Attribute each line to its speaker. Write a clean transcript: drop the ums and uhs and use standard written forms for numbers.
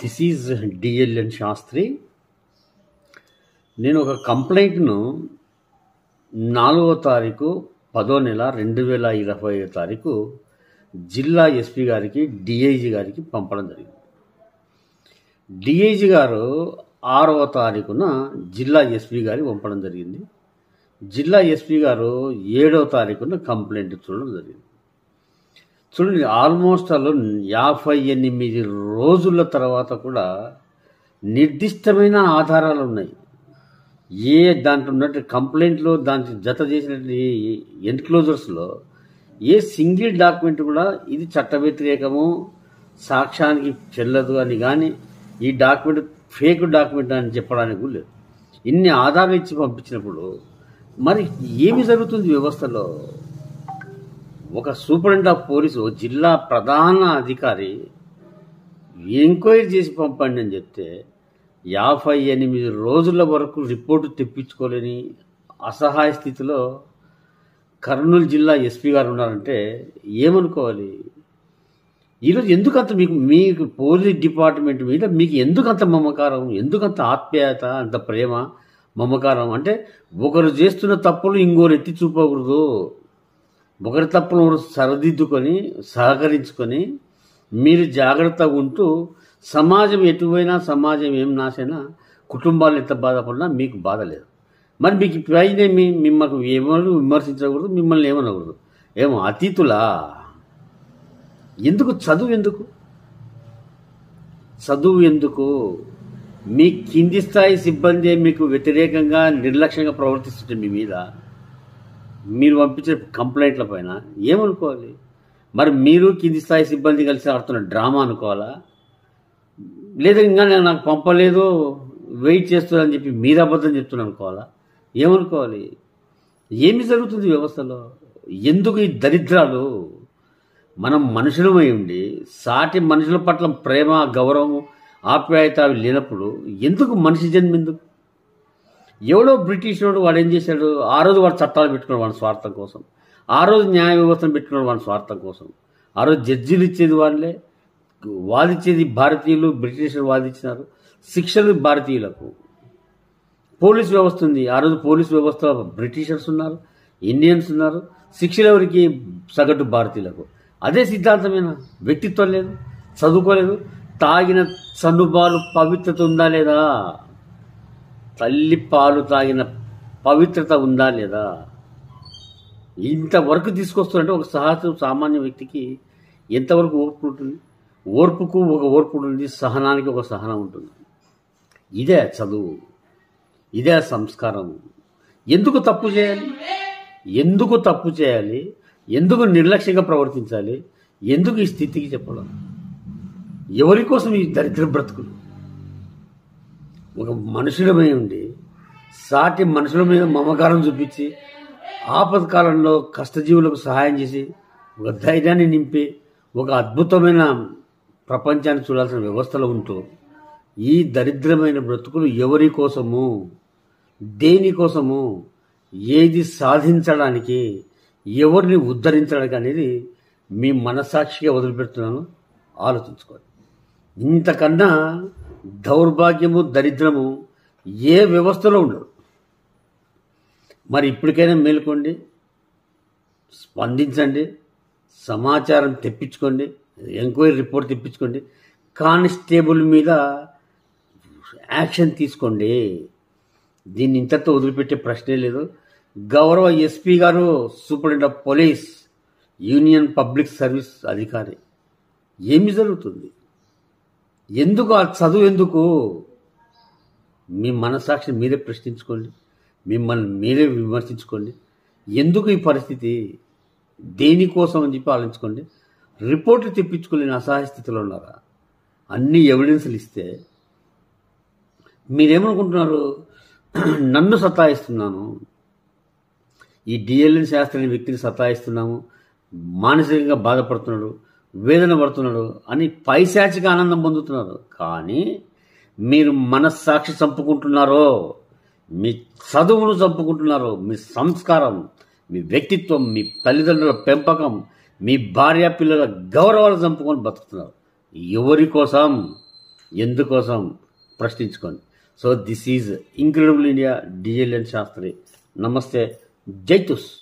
Speaker 1: This is డిఎల్ఎన్ Sastry. నేను ఒక కంప్లైంట్ను 4వ తారీఖు 10వ నెల 2020 తారీఖు జిల్లా ఎస్పీ గారికి, డిఐజీ గారికి పంపడం జరిగింది. డిఐజీ గారు 6వ తారీఖున జిల్లా ఎస్పీ గారికి పంపడం జరిగింది. జిల్లా ఎస్పీ గారు 7వ తారీఖున కంప్లైంట్ చూడడం జరిగింది. చూడండి, ఆల్మోస్ట్ 58 రోజుల తర్వాత కూడా నిర్దిష్టమైన ఆధారాలు ఉన్నాయి. దాంట్లో ఉన్నట్టు కంప్లైంట్లో దానికి జత చేసినటువంటి ఎన్క్లోజర్స్లో ఏ సింగిల్ డాక్యుమెంట్ కూడా ఇది చట్ట వ్యతిరేకము, సాక్ష్యానికి చెల్లదు అని కానీ, ఈ డాక్యుమెంట్ ఫేక్ డాక్యుమెంట్ అని చెప్పడానికి కూడా లేదు. ఇన్ని ఆధారాలు ఇచ్చి పంపించినప్పుడు మరి ఏమి జరుగుతుంది వ్యవస్థలో? ఒక సూపరింటెండెంట్ ఆఫ్ పోలీసు, జిల్లా ప్రధాన అధికారి ఎంక్వైరీ చేసి పంపండి అని చెప్తే 58 రోజుల వరకు రిపోర్టు తెప్పించుకోలేని అసహాయ స్థితిలో కర్నూలు జిల్లా ఎస్పీ గారు ఉన్నారంటే ఏమనుకోవాలి? ఈరోజు ఎందుకంత మీకు పోలీస్ డిపార్ట్మెంట్ మీద మీకు ఎందుకంత మమకారం, ఎందుకంత ఆప్యాయత, అంత ప్రేమ, మమకారం? అంటే ఒకరు చేస్తున్న తప్పులు ఇంకోరు ఎత్తి చూపకూడదు, ఒకరి తప్పులు సరిదిద్దుకొని సహకరించుకొని మీరు జాగ్రత్తగా ఉంటూ సమాజం ఎటువైనా, సమాజం ఏం నాశైనా, కుటుంబాలు ఎంత బాధపడినా మీకు బాధ లేదు. మరి మీకు పైన మిమ్మల్ని ఏమని విమర్శించకూడదు, మిమ్మల్ని ఏమనకూడదు. ఏమో అతీతులా? ఎందుకు? చదువు ఎందుకు? మీ కింది స్థాయి సిబ్బంది మీకు వ్యతిరేకంగా నిర్లక్ష్యంగా ప్రవర్తిస్తుంటే మీ మీద మీరు పంపించే కంప్లైంట్ల పైన ఏమనుకోవాలి? మరి మీరు కింది స్థాయి సిబ్బంది కలిసి ఆడుతున్న డ్రామా అనుకోవాలా? లేదా ఇంకా నాకు పంపలేదు, వెయిట్ చేస్తున్నానని చెప్పి మీరు అబద్ధం చెప్తున్నారు అనుకోవాలా? ఏమనుకోవాలి? ఏమి జరుగుతుంది వ్యవస్థలో? ఎందుకు ఈ దరిద్రాలు? మనం మనుషులమై ఉండి సాటి మనుషుల పట్ల ప్రేమ, గౌరవం, ఆప్యాయత అవి లేనప్పుడు ఎందుకు మనిషి జన్మ? ఎందుకు? ఎవడో బ్రిటిష్ వాడు ఏం చేశాడు? ఆ రోజు వాడు చట్టాలు పెట్టుకున్నాడు వాడి స్వార్థం కోసం, ఆ రోజు న్యాయ వ్యవస్థను పెట్టుకున్నాడు వాడి స్వార్థం కోసం. ఆ రోజు జడ్జీలు ఇచ్చేది వాళ్ళే, వాదించేది భారతీయులు, బ్రిటిష్ వాదించినారు, శిక్షలు భారతీయులకు. పోలీస్ వ్యవస్థ ఉంది, ఆ రోజు పోలీస్ వ్యవస్థ బ్రిటిషర్స్ ఉన్నారు, ఇండియన్స్ ఉన్నారు, శిక్షలు ఎవరికి? సగటు భారతీయులకు. అదే సిద్ధాంతమేనా? వ్యక్తిత్వం లేదు, చదువుకోలేదు, తాగిన సన్నుబాలు పవిత్రత ఉందా లేదా? తల్లి పాలు తాగిన పవిత్రత ఉందా లేదా? ఇంతవరకు తీసుకొస్తుంటే ఒక సామాన్య వ్యక్తికి ఎంతవరకు ఓర్పు ఉంటుంది? ఓర్పుకు ఒక ఓర్పు ఉంటుంది, సహనానికి ఒక సహనం ఉంటుంది. ఇదే చదువు, ఇదే సంస్కారం. ఎందుకు తప్పు చేయాలి? ఎందుకు నిర్లక్ష్యంగా ప్రవర్తించాలి? ఎందుకు ఈ స్థితికి చెప్పడం? ఎవరి కోసం ఈ దరిద్ర బ్రతుకులు? ఒక మనుషులమై ఉండి సాటి మనుషుల మీద మమకారం చూపించి ఆపత్కాలంలో కష్టజీవులకు సహాయం చేసి ఒక ధైర్యాన్ని నింపి ఒక అద్భుతమైన ప్రపంచాన్ని చూడాల్సిన వ్యవస్థలో ఉంటూ ఈ దరిద్రమైన బ్రతుకులు ఎవరి కోసము, దేనికోసము, ఏది సాధించడానికి, ఎవరిని ఉద్ధరించడానికి అనేది మీ మనస్సాక్షిగా వదిలిపెడుతున్నాను. ఆలోచించుకోండి. ఇంతకన్నా దౌర్భాగ్యము, దరిద్రము ఏ వ్యవస్థలో ఉండదు. మరి ఇప్పటికైనా మేలుకోండి, స్పందించండి, సమాచారం తెప్పించుకోండి, ఎంక్వైరీ రిపోర్ట్ తెప్పించుకోండి, కానిస్టేబుల్ మీద యాక్షన్ తీసుకోండి. దీన్ని ఇంతతో వదిలిపెట్టే ప్రశ్నే లేదు. గౌరవ ఎస్పీ గారు, superintendent of police, union public service అధికారి, ఏమి జరుగుతుంది? ఎందుకు ఆ చదువు? ఎందుకు? మీ మనస్సాక్షిని మీరే ప్రశ్నించుకోండి, మిమ్మల్ని మీరే విమర్శించుకోండి. ఎందుకు ఈ పరిస్థితి, దేనికోసం అని చెప్పి ఆలోచించుకోండి. రిపోర్ట్లు తెప్పించుకోలేని అసహాయ స్థితిలో ఉన్నారా? అన్ని ఎవిడెన్స్లు ఇస్తే మీరేమనుకుంటున్నారు? నన్ను సతాయిస్తున్నాను, ఈ డిఎల్ఎన్ శాస్త్రి అనే వ్యక్తిని సతాయిస్తున్నాము, మానసికంగా బాధపడుతున్నాడు, వేదన పడుతున్నాడు అని పైశాచిక ఆనందం పొందుతున్నారు. కానీ మీరు మనస్సాక్షి చంపుకుంటున్నారో, మీ చదువును చంపుకుంటున్నారో, మీ సంస్కారం, మీ వ్యక్తిత్వం, మీ తల్లిదండ్రుల పెంపకం, మీ భార్య పిల్లల గౌరవాలు చంపుకొని బతుకుతున్నారు. ఎవరి కోసం? ఎందుకోసం ప్రశ్నించుకోండి. So this is incredible India, DLN Shastri. నమస్తే, జై తుస్.